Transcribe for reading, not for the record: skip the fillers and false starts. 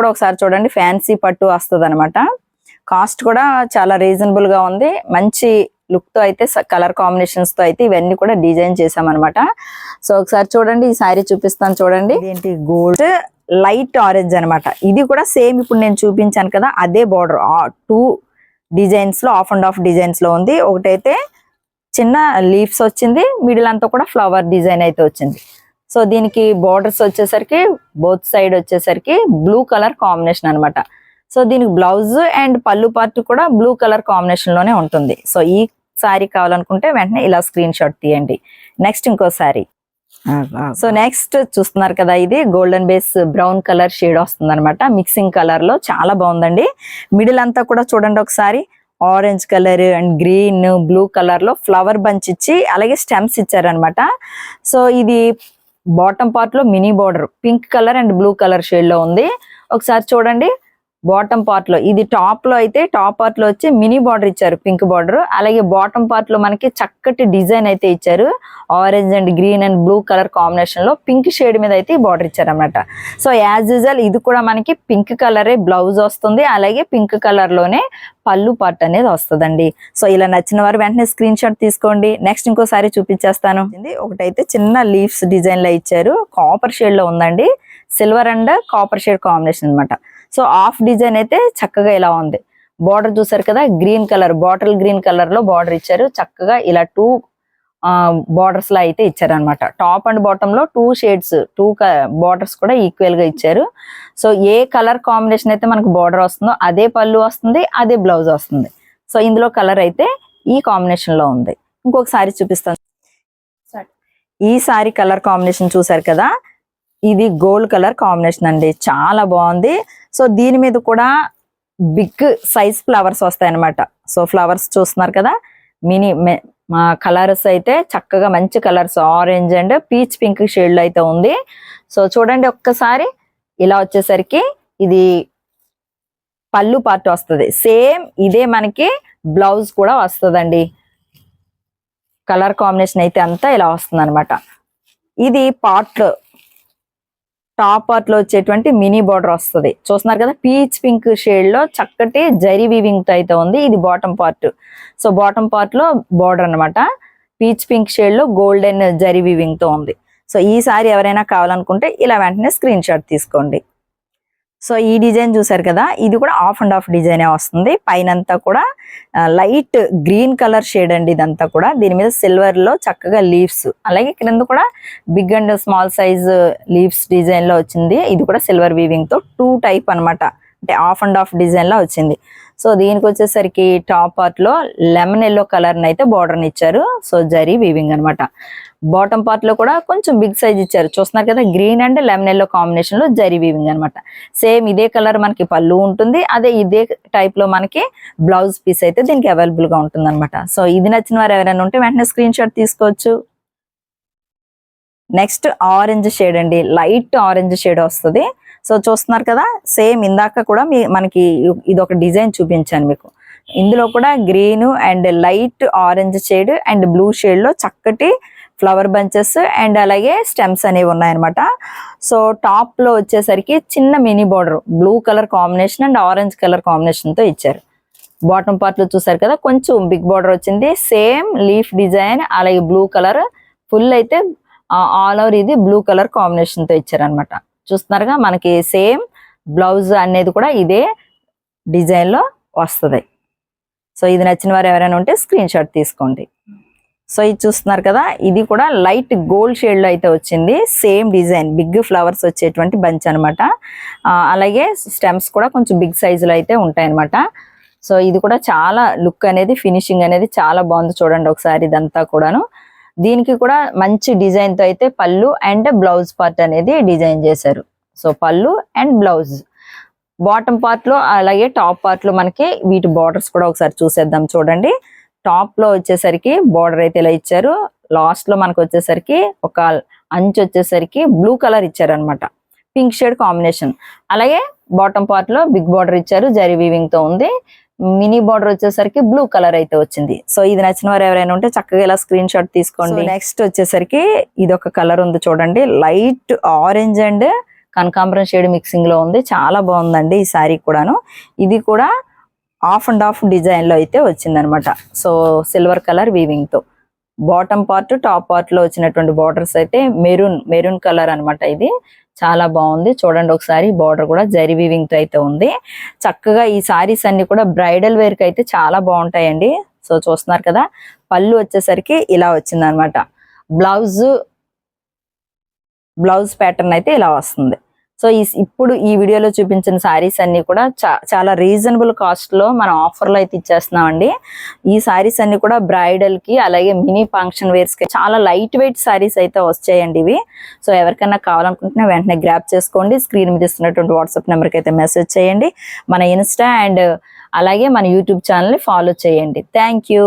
కూడా ఒకసారి చూడండి, ఫ్యాన్సీ పట్టు వస్తుంది అనమాట. కాస్ట్ కూడా చాలా రీజనబుల్ గా ఉంది. మంచి లుక్ తో అయితే కలర్ కాంబినేషన్స్ తో అయితే ఇవన్నీ కూడా డిజైన్ చేసామన్నమాట. సో ఒకసారి చూడండి, ఈ శారీ చూపిస్తాను చూడండి. ఏంటి గోల్డ్ లైట్ ఆరెంజ్ అనమాట. ఇది కూడా సేమ్ ఇప్పుడు నేను చూపించాను కదా అదే బార్డర్, 2 డిజైన్స్ లో ఆఫ్ అండ్ ఆఫ్ డిజైన్స్ లో ఉంది. ఒకటైతే చిన్న లీవ్స్ వచ్చింది, మిడిల్ అంతా కూడా ఫ్లవర్ డిజైన్ అయితే వచ్చింది. సో దీనికి బోర్డర్స్ వచ్చేసరికి బోత్ సైడ్ వచ్చేసరికి బ్లూ కలర్ కాంబినేషన్ అనమాట. సో దీనికి బ్లౌజ్ అండ్ పళ్ళు పార్ట్ కూడా బ్లూ కలర్ కాంబినేషన్ లోనే ఉంటుంది. సో ఈ శారీ కావాలనుకుంటే వెంటనే ఇలా స్క్రీన్ షాట్ తీయండి. నెక్స్ట్ ఇంకో శారీ. సో నెక్స్ట్ చూస్తున్నారు కదా, ఇది golden base brown colour shade వస్తుంది అనమాట. మిక్సింగ్ కలర్ లో చాలా బాగుందండి. మిడిల్ అంతా కూడా చూడండి ఒకసారి, orange colour and green blue colour లో ఫ్లవర్ బంచ్ ఇచ్చి అలాగే స్టెమ్స్ ఇచ్చారనమాట. సో ఇది బాటమ్ పార్ట్ లో mini border pink colour and blue colour shade లో ఉంది. ఒకసారి చూడండి, బాటమ్ పార్ట్ లో ఇది టాప్ లో అయితే టాప్ పార్ట్ లో వచ్చి మినీ బార్డర్ ఇచ్చారు, పింక్ బార్డర్. అలాగే బాటమ్ పార్ట్ లో మనకి చక్కటి డిజైన్ అయితే ఇచ్చారు, orange and green and blue colour combination లో పింక్ షేడ్ మీద అయితే ఈ బార్డర్ ఇచ్చారు అనమాట. సో యాజ్ యూజువల్ ఇది కూడా మనకి పింక్ కలరే బ్లౌజ్ వస్తుంది, అలాగే పింక్ కలర్ లోనే పళ్ళు పార్ట్ అనేది వస్తుందండి. సో ఇలా నచ్చిన వారు వెంటనే స్క్రీన్ షాట్ తీసుకోండి. నెక్స్ట్ ఇంకోసారి చూపించేస్తాను. ఒకటైతే చిన్న లీవ్స్ డిజైన్ లో ఇచ్చారు, కాపర్ షేడ్ లో ఉందండి, silver and copper shade combination అనమాట. సో హాఫ్ డిజైన్ అయితే చక్కగా ఇలా ఉంది. బార్డర్ చూసారు కదా, green colour bottle green colour లో బార్డర్ ఇచ్చారు. చక్కగా ఇలా 2 బార్డర్స్ లా అయితే ఇచ్చారనమాట. టాప్ అండ్ బాటమ్ లో 2 షేడ్స్ 2 బార్డర్స్ కూడా ఈక్వల్ గా ఇచ్చారు. సో ఏ కలర్ కాంబినేషన్ అయితే మనకు బార్డర్ వస్తుందో అదే పళ్ళు వస్తుంది, అదే బ్లౌజ్ వస్తుంది. సో ఇందులో కలర్ అయితే ఈ కాంబినేషన్ లో ఉంది. ఇంకొక సారీ చూపిస్తాను. ఈ సారీ కలర్ కాంబినేషన్ చూసారు కదా, ఇది గోల్డ్ కలర్ కాంబినేషన్ అండి, చాలా బాగుంది. సో దీని మీద కూడా బిగ్ సైజ్ ఫ్లవర్స్ వస్తాయి అనమాట. సో ఫ్లవర్స్ చూస్తున్నారు కదా, మినీ కలర్స్ అయితే చక్కగా మంచి colours, orange and peach pink shade లో అయితే ఉంది. సో చూడండి ఒక్కసారి, ఇలా వచ్చేసరికి ఇది పళ్ళు పార్ట్ వస్తుంది. సేమ్ ఇదే మనకి బ్లౌజ్ కూడా వస్తుందండి. కలర్ కాంబినేషన్ అయితే అంతా ఇలా వస్తుంది అనమాట. ఇది పార్ట్ టాప్ పార్ట్ లో వచ్చేటువంటి మినీ బార్డర్ వస్తుంది. చూస్తున్నారు కదా, పీచ్ పింక్ షేడ్ లో చక్కటి జరీ వీవింగ్ తో అయితే ఉంది. ఇది bottom part. So bottom part లో బార్డర్ అనమాట, పీచ్ పింక్ షేడ్ లో గోల్డెన్ జరీ వీవింగ్ తో ఉంది. సో ఈ సారీ ఎవరైనా కావాలనుకుంటే ఇలా వెంటనే స్క్రీన్ షాట్ తీసుకోండి. సో ఈ డిజైన్ చూసారు కదా, ఇది కూడా ఆఫ్ అండ్ ఆఫ్ డిజైనే వస్తుంది. పైనంతా కూడా లైట్ గ్రీన్ కలర్ షేడ్ అండి ఇదంతా కూడా. దీని మీద సిల్వర్ లో చక్కగా లీవ్స్, అలాగే క్రింద కూడా big and small size leaves design లో వచ్చింది. ఇది కూడా సిల్వర్ వీవింగ్ తో 2 టైప్ అనమాట, అంటే ఆఫ్ అండ్ ఆఫ్ డిజైన్ లో వచ్చింది. సో దీనికి వచ్చేసరికి టాప్ పార్ట్ లో లెమన్ ఎల్లో కలర్ అయితే బార్డర్ ఇచ్చారు. సో జరీ వీవింగ్ అనమాట. బాటమ్ పార్ట్ లో కూడా కొంచెం బిగ్ సైజ్ ఇచ్చారు. చూస్తున్నారు కదా, green and lemon yellow combination లో జరీ వీవింగ్ అనమాట. సేమ్ ఇదే కలర్ మనకి పళ్ళు ఉంటుంది, అదే ఇదే టైప్ లో మనకి బ్లౌజ్ పీస్ అయితే దీనికి అవైలబుల్ గా ఉంటుంది అనమాట. సో ఇది నచ్చిన వారు ఎవరైనా ఉంటే వెంటనే స్క్రీన్ షాట్ తీసుకోవచ్చు. నెక్స్ట్ ఆరెంజ్ షేడ్ అండి, లైట్ ఆరెంజ్ షేడ్ వస్తుంది. సో చూస్తున్నారు కదా, సేమ్ ఇందాక కూడా మనకి ఇది ఒక డిజైన్ చూపించాను మీకు. ఇందులో కూడా green and light orange shade and blue shade లో చక్కటి ఫ్లవర్ బంచెస్ అండ్ అలాగే స్టెమ్స్ అనేవి ఉన్నాయన్నమాట. సో టాప్ లో వచ్చేసరికి చిన్న mini border blue colour combination and orange colour combination తో ఇచ్చారు. బాటమ్ పార్ట్ లో చూసారు కదా, కొంచెం బిగ్ బార్డర్ వచ్చింది, సేమ్ లీఫ్ డిజైన్, అలాగే బ్లూ కలర్ ఫుల్ అయితే ఆల్ ఓవర్ ఇది బ్లూ కలర్ కాంబినేషన్ తో ఇచ్చారనమాట. చూస్తున్నారుగా, మనకి సేమ్ బ్లౌజ్ అనేది కూడా ఇదే డిజైన్ లో వస్తుంది. సో ఇది నచ్చిన వారు ఎవరైనా ఉంటే స్క్రీన్ షాట్ తీసుకోండి. సో ఇది చూస్తున్నారు కదా, ఇది కూడా లైట్ గోల్డ్ షేడ్ లో అయితే వచ్చింది. సేమ్ డిజైన్ బిగ్ ఫ్లవర్స్ వచ్చేటువంటి బంచ్ అనమాట. అలాగే స్టెమ్స్ కూడా కొంచెం బిగ్ సైజ్ లో అయితే ఉంటాయి అనమాట. సో ఇది కూడా చాలా లుక్ అనేది, ఫినిషింగ్ అనేది చాలా బాగుంది. చూడండి ఒకసారి ఇదంతా కూడాను. దీనికి కూడా మంచి డిజైన్ తో అయితే పళ్ళు అండ్ బ్లౌజ్ పార్ట్ అనేది డిజైన్ చేశారు. సో పళ్ళు అండ్ బ్లౌజ్, బాటమ్ పార్ట్ లో అలాగే టాప్ పార్ట్ లో మనకి వీటి బార్డర్స్ కూడా ఒకసారి చూసేద్దాం. చూడండి, టాప్ లో వచ్చేసరికి బార్డర్ అయితే ఇలా ఇచ్చారు. లాస్ట్ లో మనకు వచ్చేసరికి ఒక అంచు వచ్చేసరికి బ్లూ కలర్ ఇచ్చారు అనమాట, పింక్ షేడ్ కాంబినేషన్. అలాగే బాటమ్ పార్ట్ లో బిగ్ బార్డర్ ఇచ్చారు, జరీ వీవింగ్ తో ఉంది. మినీ బార్డర్ వచ్చేసరికి బ్లూ కలర్ అయితే వచ్చింది. సో ఇది నచ్చిన వారు ఎవరైనా ఉంటే చక్కగా ఇలా స్క్రీన్ షాట్ తీసుకోండి. నెక్స్ట్ వచ్చేసరికి ఇది ఒక కలర్ ఉంది చూడండి, లైట్ ఆరెంజ్ అండ్ కనకాంబరం షేడ్ మిక్సింగ్ లో ఉంది, చాలా బాగుందండి ఈ శారీ కూడాను. ఇది కూడా ఆఫ్ అండ్ ఆఫ్ డిజైన్ లో అయితే వచ్చిందనమాట. సో సిల్వర్ కలర్ వీవింగ్ తో బాటమ్ పార్ట్ టాప్ పార్ట్ లో వచ్చినటువంటి బార్డర్స్ అయితే మెరూన్ కలర్ అన్నమాట. ఇది చాలా బాగుంది చూడండి ఒకసారి. బార్డర్ కూడా జరీ వీవింగ్ తో అయితే ఉంది. చక్కగా ఈ సారీస్ అన్ని కూడా బ్రైడల్ వేర్ కి అయితే చాలా బాగుంటాయండి. సో చూస్తున్నారు కదా, పళ్ళు వచ్చేసరికి ఇలా వచ్చింది అనమాట. బ్లౌజ్ ప్యాటర్న్ అయితే ఇలా వస్తుంది. సో ఇప్పుడు ఈ వీడియోలో చూపించిన సారీస్ అన్ని కూడా చాలా రీజనబుల్ కాస్ట్ లో మనం ఆఫర్ లో అయితే ఇచ్చేస్తున్నామండి. ఈ సారీస్ అన్ని కూడా బ్రైడల్ కి అలాగే మినీ ఫంక్షన్ వేర్స్ కి చాలా లైట్ వెయిట్ సారీస్ అయితే వచ్చాయండి ఇవి. సో ఎవరికైనా కావాలనుకుంటున్నా వెంటనే గ్రాప్ చేసుకోండి. స్క్రీన్ మీద ఇస్తున్నటువంటి వాట్సాప్ నెంబర్కి అయితే మెసేజ్ చేయండి. మన ఇన్స్టా అండ్ అలాగే మన యూట్యూబ్ ఛానల్ ని ఫాలో చేయండి. Thank you.